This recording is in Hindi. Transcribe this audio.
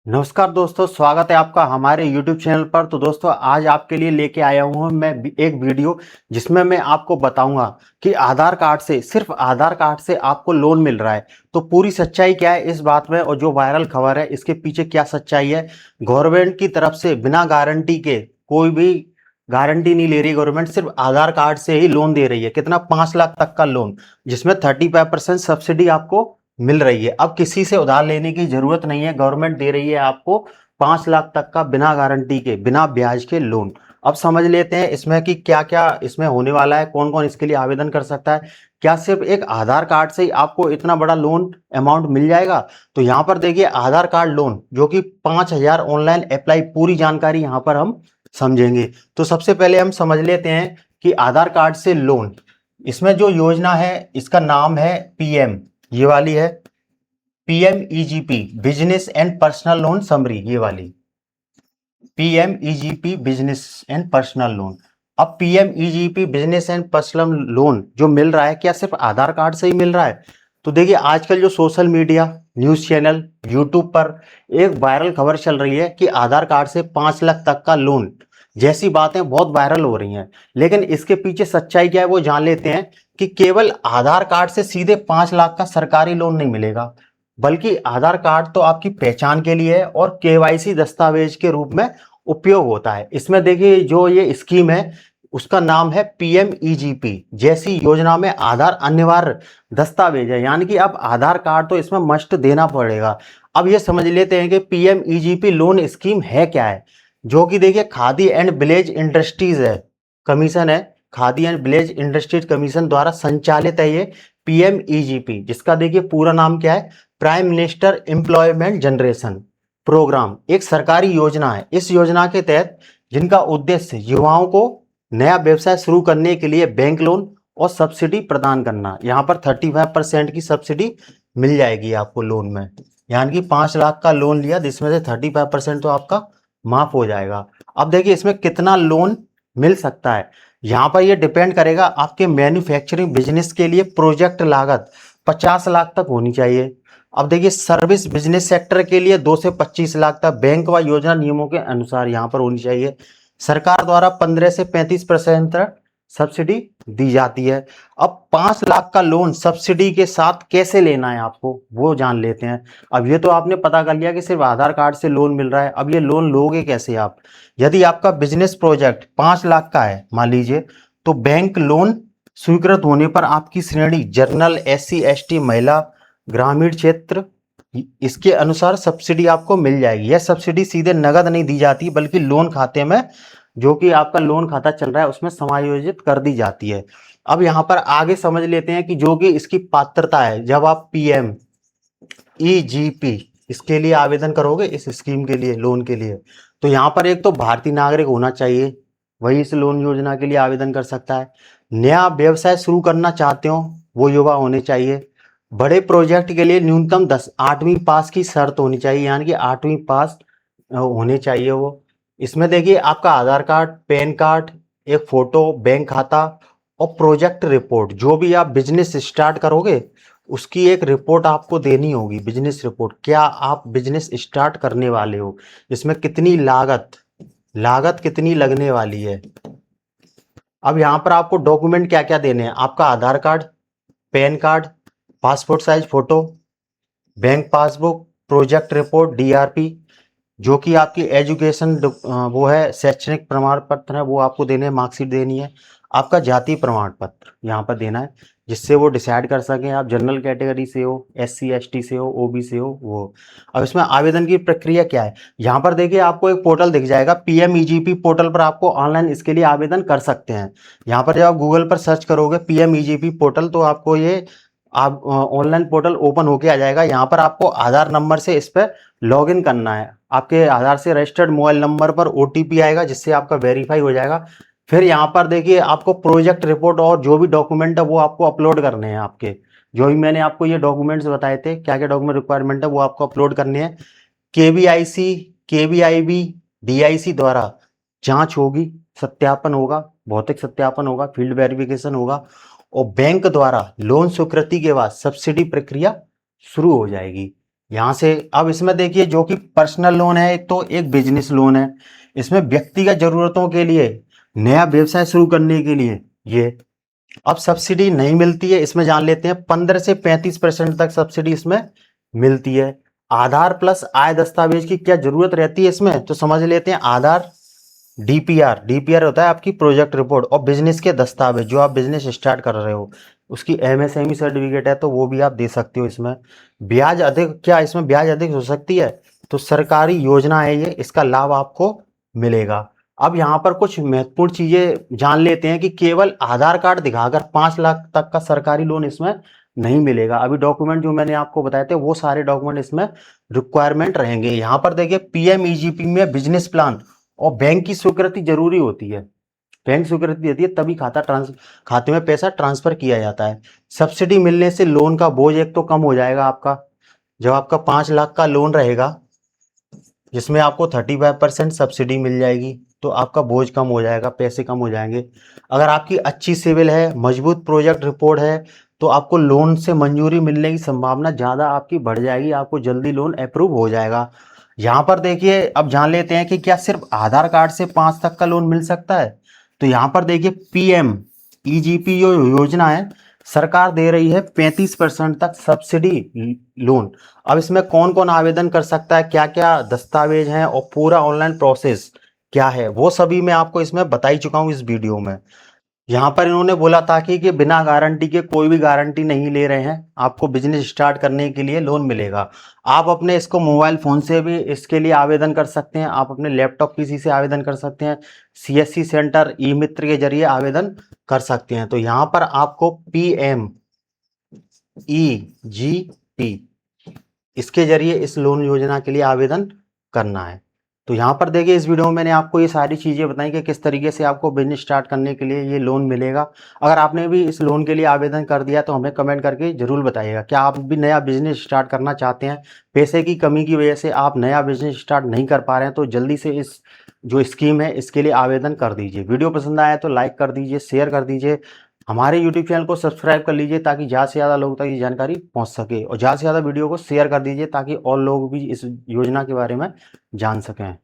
नमस्कार दोस्तों, स्वागत है आपका हमारे YouTube चैनल पर। तो दोस्तों, आज आपके लिए लेके आया हूँ मैं एक वीडियो जिसमें मैं आपको बताऊंगा कि आधार कार्ड से, सिर्फ आधार कार्ड से आपको लोन मिल रहा है। तो पूरी सच्चाई क्या है इस बात में, और जो वायरल खबर है इसके पीछे क्या सच्चाई है। गवर्नमेंट की तरफ से बिना गारंटी के, कोई भी गारंटी नहीं ले रही गवर्नमेंट, सिर्फ आधार कार्ड से ही लोन दे रही है। कितना? 5 लाख तक का लोन, जिसमें 35% सब्सिडी आपको मिल रही है। अब किसी से उधार लेने की जरूरत नहीं है, गवर्नमेंट दे रही है आपको 5 लाख तक का बिना गारंटी के, बिना ब्याज के लोन। अब समझ लेते हैं इसमें कि क्या क्या इसमें होने वाला है, कौन कौन इसके लिए आवेदन कर सकता है। क्या सिर्फ एक आधार कार्ड से ही आपको इतना बड़ा लोन अमाउंट मिल जाएगा? तो यहाँ पर देखिए, आधार कार्ड लोन जो कि 5,000 ऑनलाइन अप्लाई, पूरी जानकारी यहाँ पर हम समझेंगे। तो सबसे पहले हम समझ लेते हैं कि आधार कार्ड से लोन, इसमें जो योजना है इसका नाम है पीएम, ये वाली है PMEGP business and personal loan summary, ये वाली PMEGP business and personal loan. अब PMEGP business and personal loan जो मिल रहा है, क्या सिर्फ आधार कार्ड से ही मिल रहा है? तो देखिए, आजकल जो social media, news channel, YouTube पर एक वायरल खबर चल रही है कि आधार कार्ड से 5 लाख तक का लोन, जैसी बातें बहुत वायरल हो रही हैं। लेकिन इसके पीछे सच्चाई क्या है वो जान लेते हैं कि केवल आधार कार्ड से सीधे 5 लाख का सरकारी लोन नहीं मिलेगा, बल्कि आधार कार्ड तो आपकी पहचान के लिए है और केवाईसी दस्तावेज के रूप में उपयोग होता है। इसमें देखिए, जो ये स्कीम है उसका नाम है पीएमईजीपी। जैसी योजना में आधार अनिवार्य दस्तावेज है, यानी कि अब आधार कार्ड तो इसमें मस्ट देना पड़ेगा। अब ये समझ लेते हैं कि पीएमईजीपी लोन स्कीम है क्या है। जो कि देखिए, खादी एंड विलेज इंडस्ट्रीज है कमीशन है, khadi and village industries commission द्वारा संचालित है ये पीएमईजीपी, जिसका देखिए पूरा नाम क्या है, prime minister employment generation programme. एक सरकारी योजना है। इस योजना के तहत जिनका उद्देश्य युवाओं को नया व्यवसाय शुरू करने के लिए बैंक लोन और सब्सिडी प्रदान करना। यहाँ पर 35% की सब्सिडी मिल जाएगी आपको लोन में, यानी कि 5 लाख का लोन लिया जिसमें से 35% तो आपका माफ हो जाएगा। अब देखिए, इसमें कितना लोन मिल सकता है। यहाँ पर ये डिपेंड करेगा आपके मैन्युफैक्चरिंग बिजनेस के लिए प्रोजेक्ट लागत 50 लाख तक होनी चाहिए। अब देखिए, सर्विस बिजनेस सेक्टर के लिए 2 से 25 लाख तक बैंक व योजना नियमों के अनुसार यहाँ पर होनी चाहिए। सरकार द्वारा 15 से 35% तक सब्सिडी दी जाती है। अब 5 लाख का लोन सब्सिडी के साथ कैसे लेना है आपको, वो जान लेते हैं। अब ये तो आपने पता कर लिया कि सिर्फ आधार कार्ड से लोन मिल रहा है। अब ये लोन लोगे कैसे आप? यदि आपका बिजनेस प्रोजेक्ट 5 लाख का है मान लीजिए, तो बैंक लोन स्वीकृत होने पर आपकी श्रेणी जनरल, एससी एसटी, महिला, ग्रामीण क्षेत्र, इसके अनुसार सब्सिडी आपको मिल जाएगी। यह सब्सिडी सीधे नगद नहीं दी जाती, बल्कि लोन खाते में, जो कि आपका लोन खाता चल रहा है उसमें समायोजित कर दी जाती है। अब यहाँ पर आगे समझ लेते हैं कि जो कि इसकी पात्रता है, जब आप पीएम ईजीपी इसके लिए आवेदन करोगे, इस स्कीम के लिए, लोन के लिए, तो यहाँ पर एक तो भारतीय नागरिक होना चाहिए, वही इस लोन योजना के लिए आवेदन कर सकता है। नया व्यवसाय शुरू करना चाहते हो वो युवा होने चाहिए। बड़े प्रोजेक्ट के लिए न्यूनतम 8वीं पास की शर्त होनी चाहिए, यानी कि 8वीं पास होने चाहिए वो। इसमें देखिए, आपका आधार कार्ड, पैन कार्ड, एक फोटो, बैंक खाता और प्रोजेक्ट रिपोर्ट, जो भी आप बिजनेस स्टार्ट करोगे उसकी एक रिपोर्ट आपको देनी होगी। बिजनेस रिपोर्ट, क्या आप बिजनेस स्टार्ट करने वाले हो, इसमें कितनी लागत लागत कितनी लगने वाली है। अब यहाँ पर आपको डॉक्यूमेंट क्या क्या देने हैं, आपका Aadhaar card, PAN card, passport size photo, bank passbook, project report, DRP, जो कि आपकी एजुकेशन वो है, शैक्षणिक प्रमाण पत्र है वो आपको देने हैं, मार्कशीट देनी है। आपका जाति प्रमाण पत्र यहाँ पर देना है, जिससे वो डिसाइड कर सकें आप जनरल कैटेगरी से हो, एससी एसटी से हो, ओबी से हो वो। अब इसमें आवेदन की प्रक्रिया क्या है, यहाँ पर देखिए आपको एक पोर्टल दिख जाएगा पीएमईजीपी पोर्टल पर, आपको ऑनलाइन इसके लिए आवेदन कर सकते हैं। यहाँ पर जब आप गूगल पर सर्च करोगे पीएमईजीपी पोर्टल, तो आपको ये आप ऑनलाइन पोर्टल ओपन होके आ जाएगा। यहाँ पर आपको आधार नंबर से इस पर लॉगिन करना है। आपके आधार से रजिस्टर्ड मोबाइल नंबर पर ओटीपी आएगा, जिससे आपका वेरीफाई हो जाएगा। फिर यहाँ पर देखिए, आपको प्रोजेक्ट रिपोर्ट और जो भी डॉक्यूमेंट है वो आपको अपलोड करने हैं। आपके जो भी मैंने आपको ये डॉक्यूमेंट्स बताए थे, क्या क्या डॉक्यूमेंट रिक्वायरमेंट है वो आपको अपलोड करने हैं। केवीआईसी, केवीआईबी, डीआईसी द्वारा जांच होगी, सत्यापन होगा, भौतिक सत्यापन होगा, फील्ड वेरिफिकेशन होगा, और बैंक द्वारा लोन स्वीकृति के बाद सब्सिडी प्रक्रिया शुरू हो जाएगी। यहाँ से अब इसमें देखिए जो कि पर्सनल लोन है, एक तो एक बिजनेस लोन है। इसमें व्यक्तिगत जरूरतों के लिए, नया व्यवसाय शुरू करने के लिए ये अब सब्सिडी नहीं मिलती है। इसमें जान लेते हैं 15 से 35% तक सब्सिडी इसमें मिलती है। आधार प्लस आय दस्तावेज की क्या जरूरत रहती है इसमें, तो समझ लेते हैं। आधार, डीपीआर, डीपीआर होता है आपकी प्रोजेक्ट रिपोर्ट, और बिजनेस के दस्तावेज जो आप बिजनेस स्टार्ट कर रहे हो उसकी एमएसएमई सर्टिफिकेट है तो वो भी आप दे सकते हो इसमें। ब्याज अधिक, क्या इसमें ब्याज अधिक हो सकती है, तो सरकारी योजना है ये, इसका लाभ आपको मिलेगा। अब यहाँ पर कुछ महत्वपूर्ण चीजें जान लेते हैं कि केवल आधार कार्ड दिखाकर 5 लाख तक का सरकारी लोन इसमें नहीं मिलेगा। अभी डॉक्यूमेंट जो मैंने आपको बताए थे वो सारे डॉक्यूमेंट इसमें रिक्वायरमेंट रहेंगे। यहाँ पर देखिए पीएमईजीपी में बिजनेस प्लान और बैंक की स्वीकृति जरूरी होती है। बैंक स्वीकृति देती है तभी खाते में पैसा ट्रांसफर किया जाता है। सब्सिडी मिलने से लोन का बोझ एक तो कम हो जाएगा आपका। जब आपका 5 लाख का लोन रहेगा जिसमें आपको 35% सब्सिडी मिल जाएगी तो आपका बोझ कम हो जाएगा, पैसे कम हो जाएंगे। अगर आपकी अच्छी सिविल है, मजबूत प्रोजेक्ट रिपोर्ट है, तो आपको लोन से मंजूरी मिलने की संभावना ज़्यादा आपकी बढ़ जाएगी, आपको जल्दी लोन अप्रूव हो जाएगा। यहाँ पर देखिए अब जान लेते हैं कि क्या सिर्फ आधार कार्ड से 5 तक का लोन मिल सकता है। तो यहाँ पर देखिए पीएम ईजीपी जो योजना है, सरकार दे रही है 35% तक सब्सिडी लोन। अब इसमें कौन कौन आवेदन कर सकता है, क्या क्या दस्तावेज हैं और पूरा ऑनलाइन प्रोसेस क्या है, वो सभी मैं आपको इसमें बता ही चुका हूँ इस वीडियो में। यहाँ पर इन्होंने बोला था कि बिना गारंटी के, कोई भी गारंटी नहीं ले रहे हैं, आपको बिजनेस स्टार्ट करने के लिए लोन मिलेगा। आप अपने इसको मोबाइल फोन से भी इसके लिए आवेदन कर सकते हैं, आप अपने लैपटॉप पीसी से आवेदन कर सकते हैं, सीएससी सेंटर ई मित्र के जरिए आवेदन कर सकते हैं। तो यहाँ पर आपको पीएम ईजीपी इसके जरिए इस लोन योजना के लिए आवेदन करना है। तो यहाँ पर देखिए इस वीडियो में मैंने आपको ये सारी चीज़ें बताई कि किस तरीके से आपको बिजनेस स्टार्ट करने के लिए ये लोन मिलेगा। अगर आपने भी इस लोन के लिए आवेदन कर दिया तो हमें कमेंट करके ज़रूर बताइएगा। क्या आप भी नया बिजनेस स्टार्ट करना चाहते हैं, पैसे की कमी की वजह से आप नया बिजनेस स्टार्ट नहीं कर पा रहे हैं, तो जल्दी से इस जो स्कीम है इसके लिए आवेदन कर दीजिए। वीडियो पसंद आया तो लाइक कर दीजिए, शेयर कर दीजिए, हमारे यूट्यूब चैनल को सब्सक्राइब कर लीजिए ताकि ज़्यादा से ज़्यादा लोगों तक ये जानकारी पहुंच सके, और ज़्यादा से ज़्यादा वीडियो को शेयर कर दीजिए ताकि और लोग भी इस योजना के बारे में जान सकें।